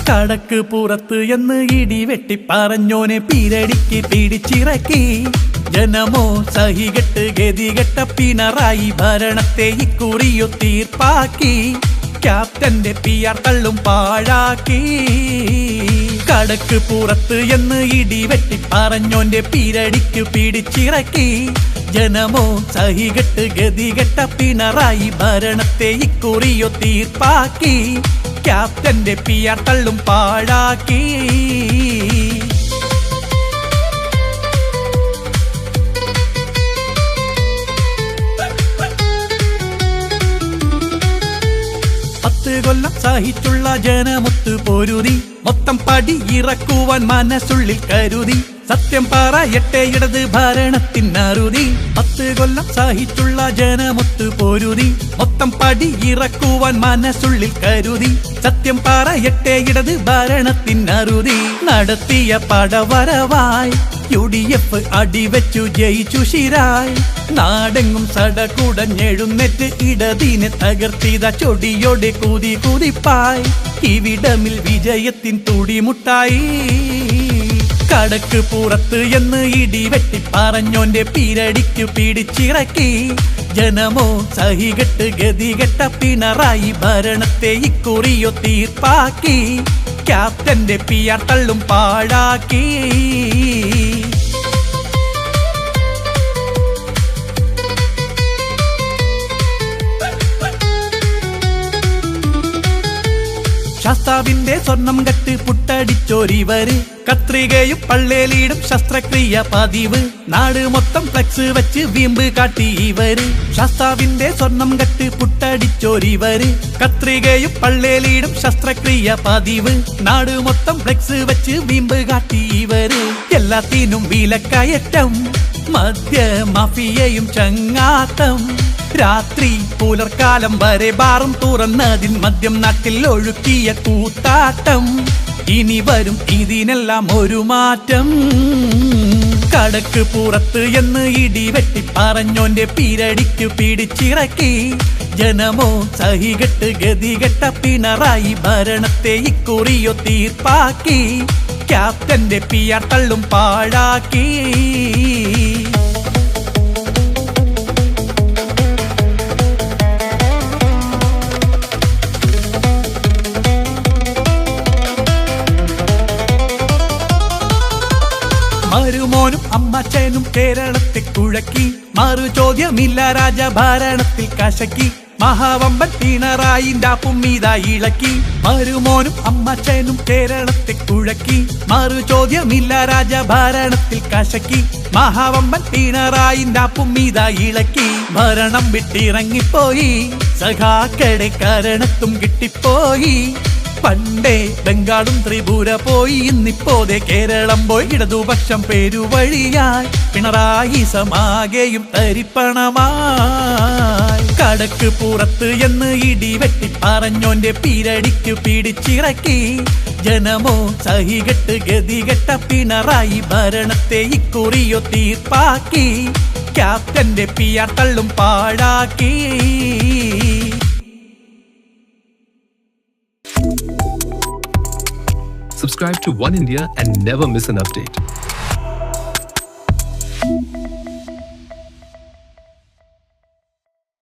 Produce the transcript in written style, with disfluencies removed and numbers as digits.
കടക്ക് പുറത്ത് എന്ന് ഇടിവെട്ടി പറഞ്ഞോനെ പീരടിക്ക് പിടിച്ചിറക്കി. ജനമോ സഹികെട്ട് ഗതികെട്ട പിണറായി ഭരണത്തെ ഇക്കുറിയോ തീർപ്പാക്കി. ക്യാപ്റ്റന്റെ PR തള്ളും പാഴാക്കി. കടക്ക് പുറത്ത് എന്ന് ഇടിവെട്ടി പറഞ്ഞോന്റെ പീരടിക്ക് പിടിച്ചിറക്കി. ജനമോ സഹികെട്ട് ഗതികെട്ട പിണറായി ഭരണത്തെ ഇക്കുറിയോ തീർപ്പാക്കി. ക്യാപ്റ്റന്റെ PR തള്ളും പാഴാക്കി. കൊല്ലം സഹിച്ചുള്ള ജനമൊത്തു പൊരുതി. മൊത്തം പടി ഇറക്കുവാൻ മനസ്സുള്ളിൽ കരുതി. സത്യം പറയട്ടെ ഇടത് ഭരണത്തിനറുതി. 10 കൊല്ലം സഹിച്ചുള്ള ജനമൊത്തു പൊരുതി. മൊത്തം പടി ഇറക്കുവാൻ മനസ്സുള്ളിൽ കരുതി. സത്യം പറയട്ടെ ഇടത് ഭരണത്തിനറുതി. നടത്തിയ പടവരവായി UDF അടിവെച്ചു ജയിച്ചു ശിരായി. നാടെങ്ങും സടകുടഞ്ഞെഴുന്നേറ്റ് ഇടതിനെ തകർത്തിത ചൊടിയോടെ കൂതി കുതിപ്പായി. ഇവിടമിൽ വിജയത്തിൻ തുടിമുട്ടായി. കടക്ക് പുറത്ത് എന്ന് ഇടിവെട്ടി പറഞ്ഞോന്റെ പീരടിക്ക് പിടിച്ചിറക്കി. ജനമോ സഹികെട്ട് ഗതികെട്ട പിണറായി ഭരണത്തെ ഇക്കുറിയോ തീർപ്പാക്കി. ക്യാപ്റ്റന്റെ PR തള്ളും പാഴാക്കി. ശാസ്താവിന്റെ സ്വർണം കെട്ട് പുട്ടടിച്ചോരിവര്. കത്രികയും പള്ളേലിടും ശസ്ത്രക്രിയ പതിവ്. നാട് മൊത്തം ഫ്ലെക്സ് വെച്ച് വീമ്പ് കാട്ടി ഇവര്. ശാസ്താവിന്റെ സ്വർണം കെട്ട് പുട്ടടിച്ചോരിവര്. കത്രികയും പള്ളേലിടും ശസ്ത്രക്രിയ പതിവ്. നാട് മൊത്തം ഫ്ലെക്സ് വെച്ച് വീമ്പ് കാട്ടി ഇവര്. എല്ലാത്തിനും വിലക്കയറ്റം, മദ്യ മാഫിയയും ചങ്ങാത്തം. രാത്രി പുലർക്കാലം വരെ ബാറും തുറന്നതിൻ മദ്യം നാട്ടിൽ ഒഴുക്കിയ കൂത്താട്ടം. ഇനി വരും ഇതിനെല്ലാം ഒരു മാറ്റം. കടക്ക് പുറത്ത് എന്ന് ഇടിവെട്ടി പറഞ്ഞോന്റെ പീരടിക്ക് പിടിച്ചിറക്കി. ജനമോ സഹികെട്ട് ഗതികെട്ട പിണറായി ഭരണത്തെ ഇക്കുറിയോ തീർപ്പാക്കി. ക്യാപ്റ്റന്റെ PR തള്ളും പാഴാക്കി. മരുമോനും അമ്മച്ചനും കേരളത്തെ കുഴക്കി. മറു ചോദ്യമില്ല രാജഭരണത്തിൽ കശക്കി. മഹാവമ്പൻ പിണറായിന്റെ പുമ്മീത ഇളക്കി. മരുമോനും അമ്മച്ചനും കേരളത്തെ കുഴക്കി. മറു ചോദ്യമില്ല രാജഭരണത്തിൽ കശക്കി. മഹാവമ്പൻ പിണറായിന്റെ പുമ്മീത ഇളക്കി. ഭരണം വിട്ടിറങ്ങിപ്പോയി. സഖാക്കളുടെ കരണത്തും കിട്ടിപ്പോയി. പണ്ടേ ബംഗാളും ത്രിപുര പോയി. ഇന്നിപ്പോതെ കേരളം പോയി. ഇടതുപക്ഷം പേരുവഴിയായി. പിണറായി സമാകെയും തരിപ്പണമായി. കടക്ക് പുറത്ത് എന്ന് ഇടിവെട്ടി പറഞ്ഞോന്റെ പീരടിക്ക് പിടിച്ചിറക്കി. ജനമോ സഹികെട്ട് ഗതികെട്ട പിണറായി ഭരണത്തെ ഇക്കുറിയോ തീർപ്പാക്കി. ക്യാപ്റ്റന്റെ PR തള്ളും പാഴാക്കി. Subscribe to One India and never miss an update.